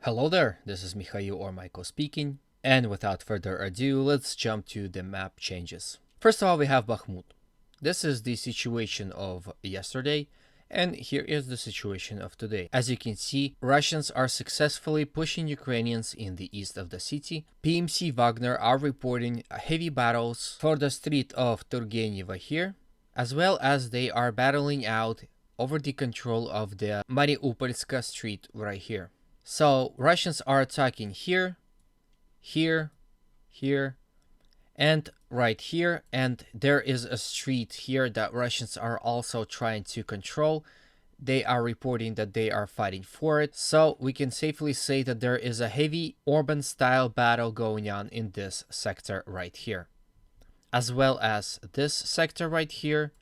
Hello there, this is Mikhail or Michael speaking, and without further ado, let's jump to the map changes. First of all, we have Bakhmut. This is the situation of yesterday, and here is the situation of today. As you can see, Russians are successfully pushing Ukrainians in the east of the city. PMC Wagner are reporting heavy battles for the street of Turgenevo here, as well as they are battling out over the control of the Mariupolska street right here. So Russians are attacking here, here, here, and right here. And there is a street here that Russians are also trying to control. They are reporting that they are fighting for it. So we can safely say that there is a heavy urban style battle going on in this sector right here, as well as this sector right here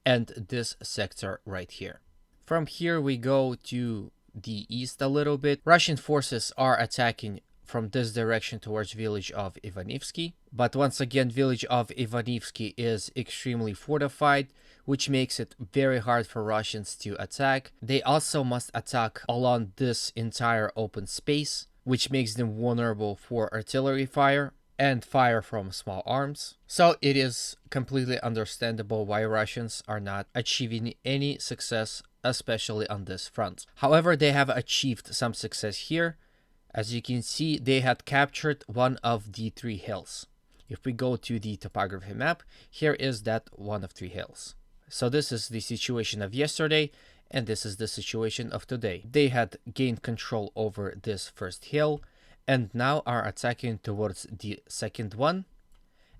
and this sector right here. From here we go to the east a little bit. Russian forces are attacking from this direction towards village of Ivanivsky, but once again village of Ivanivsky is extremely fortified, which makes it very hard for Russians to attack. They also must attack along this entire open space, which makes them vulnerable for artillery fire and fire from small arms. So it is completely understandable why Russians are not achieving any success, especially on this front. However, they have achieved some success here. As you can see, they had captured one of the three hills. If we go to the topography map, here is that one of three hills. So this is the situation of yesterday, and this is the situation of today. They had gained control over this first hill, and now are attacking towards the second one,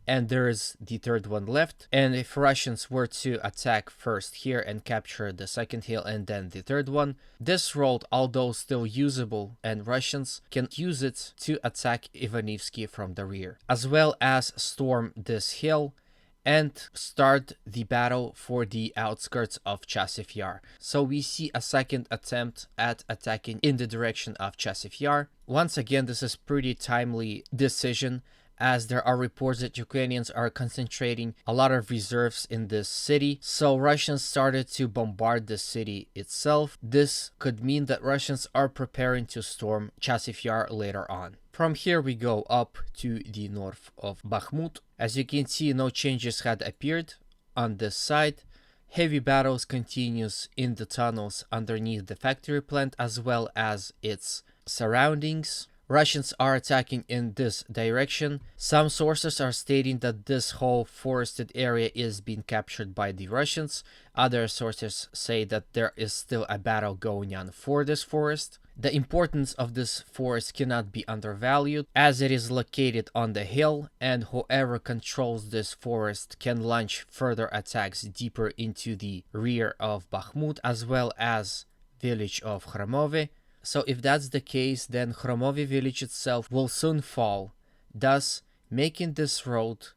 and there is the third one left. And if Russians were to attack first here and capture the second hill and then the third one, this road, although still usable, and Russians can use it to attack Ivanivsky from the rear, as well as storm this hill and start the battle for the outskirts of Chasiv Yar. So we see a second attempt at attacking in the direction of Chasiv Yar. Once again, this is pretty timely decision, as there are reports that Ukrainians are concentrating a lot of reserves in this city. So Russians started to bombard the city itself. This could mean that Russians are preparing to storm Chasiv Yar later on. From here we go up to the north of Bakhmut. As you can see, no changes had appeared on this side. Heavy battles continues in the tunnels underneath the factory plant as well as its surroundings. Russians are attacking in this direction. Some sources are stating that this whole forested area is being captured by the Russians. Other sources say that there is still a battle going on for this forest. The importance of this forest cannot be undervalued, as it is located on the hill, and whoever controls this forest can launch further attacks deeper into the rear of Bakhmut as well as village of Khromove. So if that's the case, then Khromove village itself will soon fall, thus making this road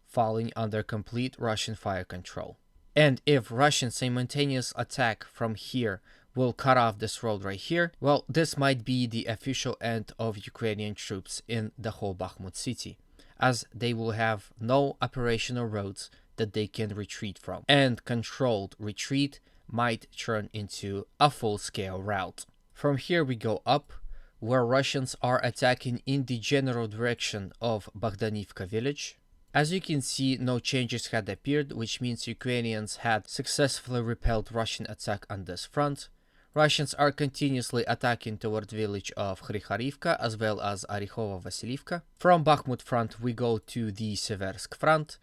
falling under complete Russian fire control. And if Russian simultaneous attack from here will cut off this road right here, well, this might be the official end of Ukrainian troops in the whole Bakhmut city, as they will have no operational roads that they can retreat from, and controlled retreat might turn into a full-scale rout. From here we go up, where Russians are attacking in the general direction of Bogdanivka village. As you can see, no changes had appeared, which means Ukrainians had successfully repelled Russian attack on this front. Russians are continuously attacking toward village of Krikharivka as well as Orekhovo-Vasilivka. From Bakhmut front we go to the Seversk front.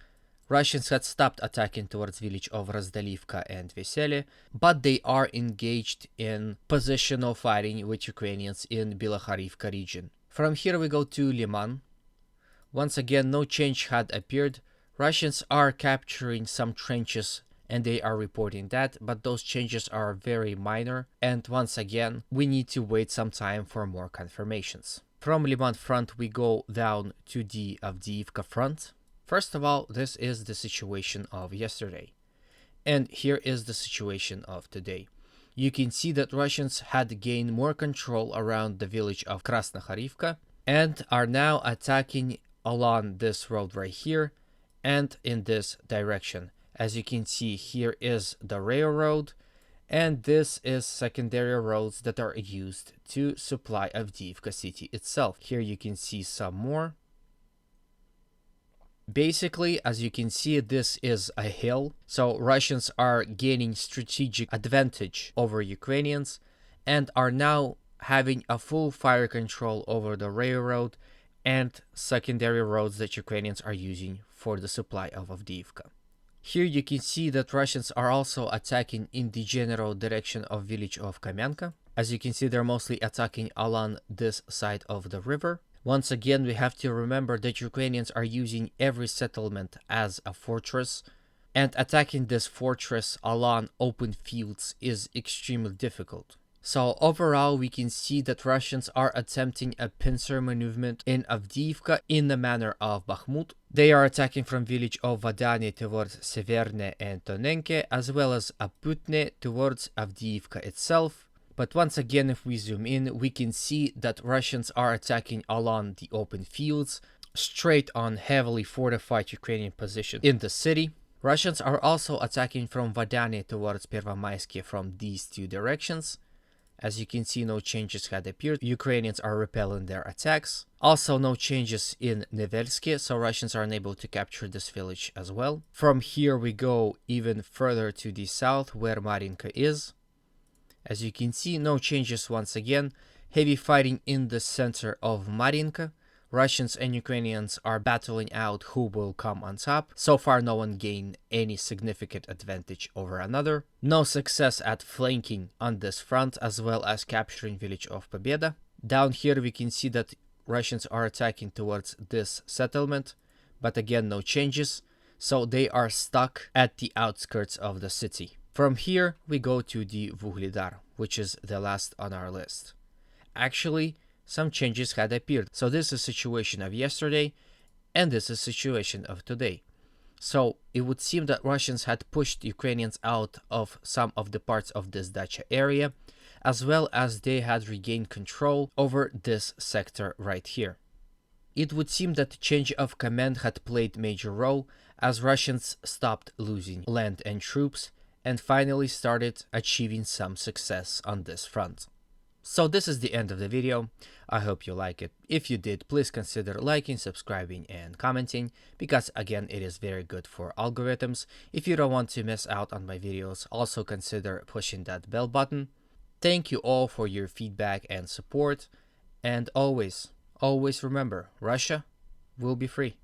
Russians had stopped attacking towards village of Razdalivka and Vesele, but they are engaged in positional fighting with Ukrainians in Bilokharivka region. From here we go to Liman. Once again, no change had appeared. Russians are capturing some trenches and they are reporting that, but those changes are very minor, and once again, we need to wait some time for more confirmations. From Liman front we go down to the Avdiivka front. First of all, this is the situation of yesterday, and here is the situation of today. You can see that Russians had gained more control around the village of Krasnokharivka and are now attacking along this road right here and in this direction. As you can see, here is the railroad, And this is secondary roads that are used to supply Avdiivka city itself. Here you can see some more. Basically, as you can see, this is a hill, so Russians are gaining strategic advantage over Ukrainians and are now having a full fire control over the railroad and secondary roads that Ukrainians are using for the supply of Avdiivka. Here you can see that Russians are also attacking in the general direction of village of Kamenka. As you can see, they're mostly attacking along this side of the river. Once again, we have to remember that Ukrainians are using every settlement as a fortress, and attacking this fortress along open fields is extremely difficult. So overall, we can see that Russians are attempting a pincer movement in Avdiivka in the manner of Bakhmut. They are attacking from village of Vadani towards Severne and Tonenke, as well as Aputne towards Avdiivka itself. But once again, if we zoom in, we can see that Russians are attacking along the open fields, straight on heavily fortified Ukrainian positions in the city. Russians are also attacking from Vadani towards Pervomaisky from these two directions. As you can see, no changes had appeared. Ukrainians are repelling their attacks. Also, no changes in Nevelsky, so Russians are unable to capture this village as well. From here, we go even further to the south, where Marinka is. As you can see, no changes once again. Heavy fighting in the center of Marinka. Russians and Ukrainians are battling out who will come on top. So far, no one gained any significant advantage over another. No success at flanking on this front, as well as capturing village of Pobeda. Down here, we can see that Russians are attacking towards this settlement, but again, no changes. So they are stuck at the outskirts of the city. From here, we go to the Vuhledar, which is the last on our list. Actually, some changes had appeared. So this is a situation of yesterday, and this is a situation of today. So it would seem that Russians had pushed Ukrainians out of some of the parts of this Dacha area, as well as they had regained control over this sector right here. It would seem that the change of command had played a major role, as Russians stopped losing land and troops, and finally started achieving some success on this front. So this is the end of the video. I hope you like it. If you did, please consider liking, subscribing, and commenting, because again, it is very good for algorithms. If you don't want to miss out on my videos, also consider pushing that bell button. Thank you all for your feedback and support, and always remember, Russia will be free.